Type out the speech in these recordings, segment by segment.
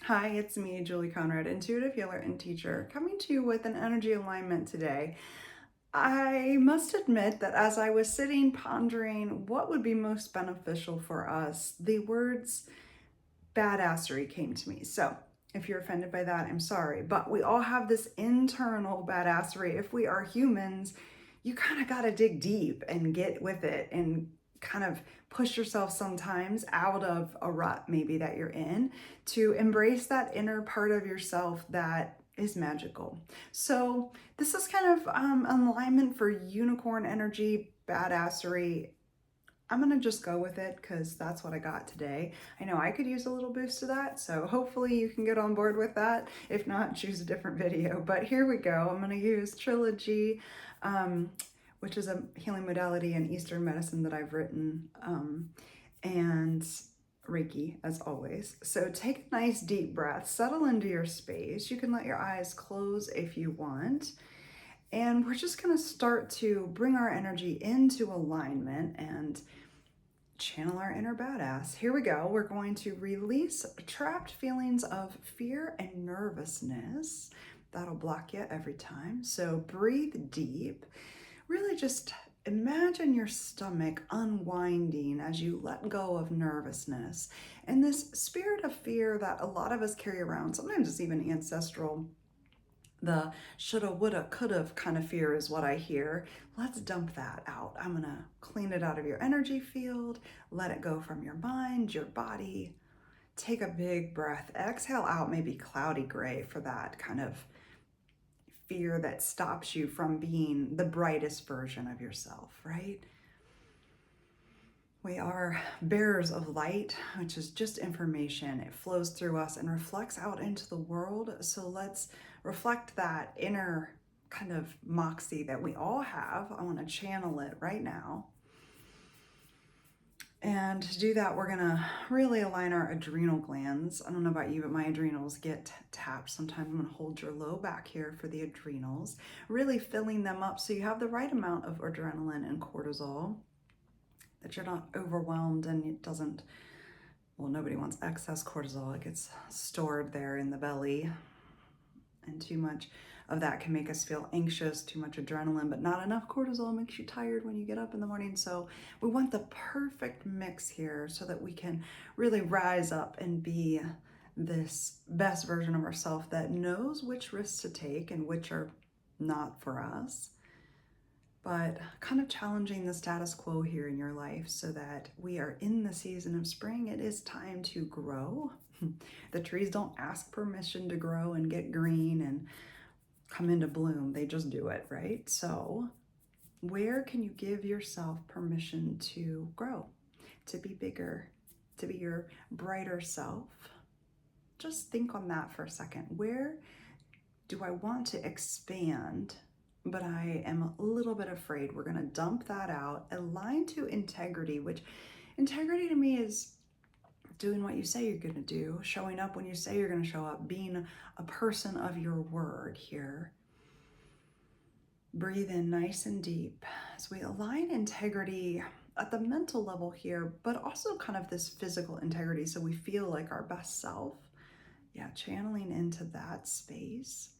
Hi, it's me, Julie Conrad, intuitive healer and teacher, coming to you with an energy alignment today. I must admit that as I was sitting pondering what would be most beneficial for us, the words badassery came to me. So if you're offended by that, I'm sorry, but we all have this internal badassery. If we are humans, you kind of got to dig deep and get with it and kind of push yourself sometimes out of a rut maybe that you're in to embrace that inner part of yourself that is magical. So this is kind of an alignment for unicorn energy, badassery. I'm gonna just go with it because that's what I got today. I know I could use a little boost of that, so hopefully you can get on board with that. If not, choose a different video. But here we go. I'm gonna use Trilogy, which is a healing modality in Eastern medicine that I've written, and Reiki, as always. So take a nice deep breath, settle into your space. You can let your eyes close if you want. And we're just going to start to bring our energy into alignment and channel our inner badass. Here we go. We're going to release trapped feelings of fear and nervousness. That'll block you every time. So breathe deep. Really just imagine your stomach unwinding as you let go of nervousness and this spirit of fear that a lot of us carry around. Sometimes it's even ancestral. The shoulda, woulda, coulda kind of fear is what I hear. Let's dump that out. I'm gonna clean it out of your energy field, let it go from your mind, your body. Take a big breath. Exhale out maybe cloudy gray for that kind of fear that stops you from being the brightest version of yourself, right? We are bearers of light, which is just information. It flows through us and reflects out into the world. So let's reflect that inner kind of Moxy that we all have. I want to channel it right now. And to do that, we're gonna really align our adrenal glands. I don't know about you, but my adrenals get tapped. Sometimes I'm gonna hold your low back here for the adrenals, really filling them up so you have the right amount of adrenaline and cortisol, that you're not overwhelmed and it doesn't, well, nobody wants excess cortisol. It gets stored there in the belly, and too much of that can make us feel anxious. Too much adrenaline, but not enough cortisol makes you tired when you get up in the morning. So we want the perfect mix here so that we can really rise up and be this best version of ourselves that knows which risks to take and which are not for us, but kind of challenging the status quo here in your life so that we are in the season of spring. It is time to grow. The trees don't ask permission to grow and get green and come into bloom. They just do it, right? So where can you give yourself permission to grow, to be bigger, to be your brighter self? Just think on that for a second. Where do I want to expand, but I am a little bit afraid? We're going to dump that out, align to integrity, which integrity to me is doing what you say you're going to do, showing up when you say you're going to show up, being a person of your word here. Breathe in nice and deep as we align integrity at the mental level here, but also kind of this physical integrity so we feel like our best self. Yeah, channeling into that space.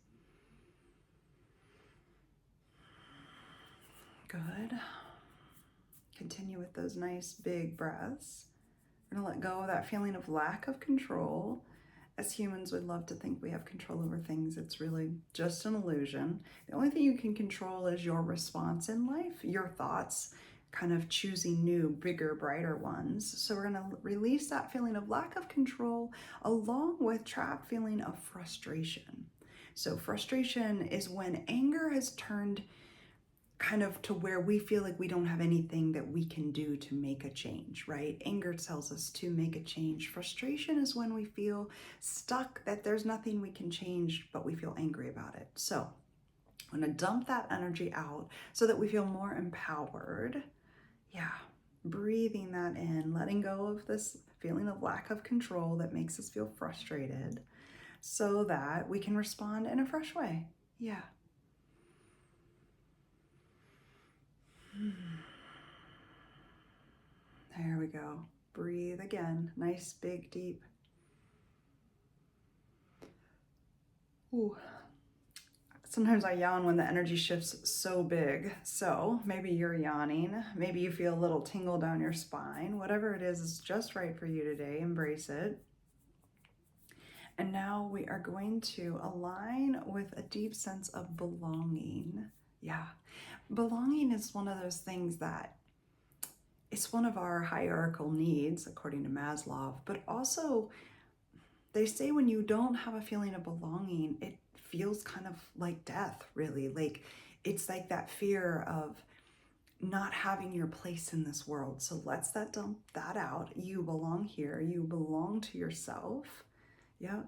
Good. Continue with those nice big breaths. We're gonna let go of that feeling of lack of control. As humans, we'd love to think we have control over things. It's really just an illusion. The only thing you can control is your response in life, your thoughts, kind of choosing new, bigger, brighter ones. So we're gonna release that feeling of lack of control along with trapped feeling of frustration. So frustration is when anger has turned kind of to where we feel like we don't have anything that we can do to make a change, right? Anger tells us to make a change. Frustration is when we feel stuck, that there's nothing we can change, but we feel angry about it. So I'm gonna dump that energy out so that we feel more empowered. Yeah, breathing that in, letting go of this feeling of lack of control that makes us feel frustrated so that we can respond in a fresh way. Yeah. There we go. Breathe again. Nice, big, deep. Ooh. Sometimes I yawn when the energy shifts so big. So maybe you're yawning. Maybe you feel a little tingle down your spine. Whatever it is just right for you today. Embrace it. And now we are going to align with a deep sense of belonging. Yeah. Belonging is one of those things that it's one of our hierarchical needs, according to Maslow, but also they say when you don't have a feeling of belonging, it feels kind of like death, really. Like it's like that fear of not having your place in this world. So let's dump that out. You belong here. You belong to yourself. Yeah.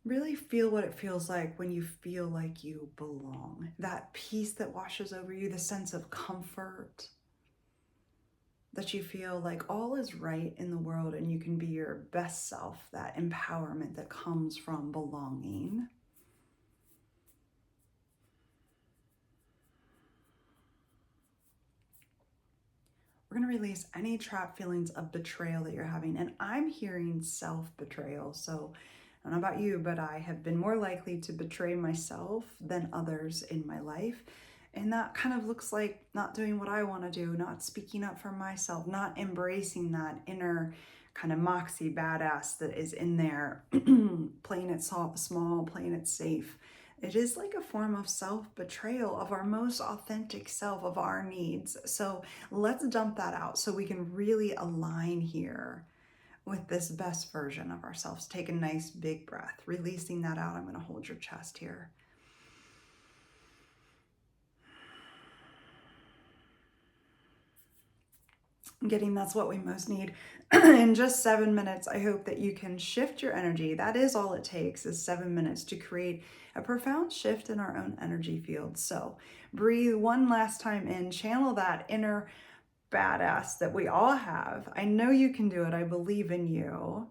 Really feel what it feels like when you feel like you belong. That peace that washes over you, the sense of comfort, that you feel like all is right in the world and you can be your best self, that empowerment that comes from belonging. We're going to release any trapped feelings of betrayal that you're having. And I'm hearing self-betrayal. So I don't know about you, but I have been more likely to betray myself than others in my life. And that kind of looks like not doing what I want to do, not speaking up for myself, not embracing that inner kind of Moxy badass that is in there, playing it small, playing it safe. It is like a form of self-betrayal of our most authentic self, of our needs. So let's dump that out so we can really align here with this best version of ourselves. Take a nice big breath, releasing that out. I'm going to hold your chest here. Getting that's what we most need. In just 7 minutes, I hope that you can shift your energy. That is all it takes, is 7 minutes to create a profound shift in our own energy field. So breathe one last time in, channel that inner badass that we all have. I know you can do it. I believe in you.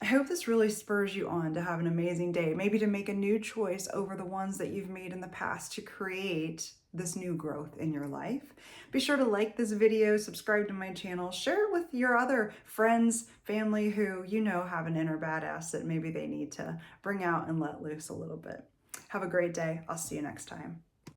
I hope this really spurs you on to have an amazing day, maybe to make a new choice over the ones that you've made in the past to create this new growth in your life. Be sure to like this video, subscribe to my channel, share it with your other friends, family who you know have an inner badass that maybe they need to bring out and let loose a little bit. Have a great day. I'll see you next time.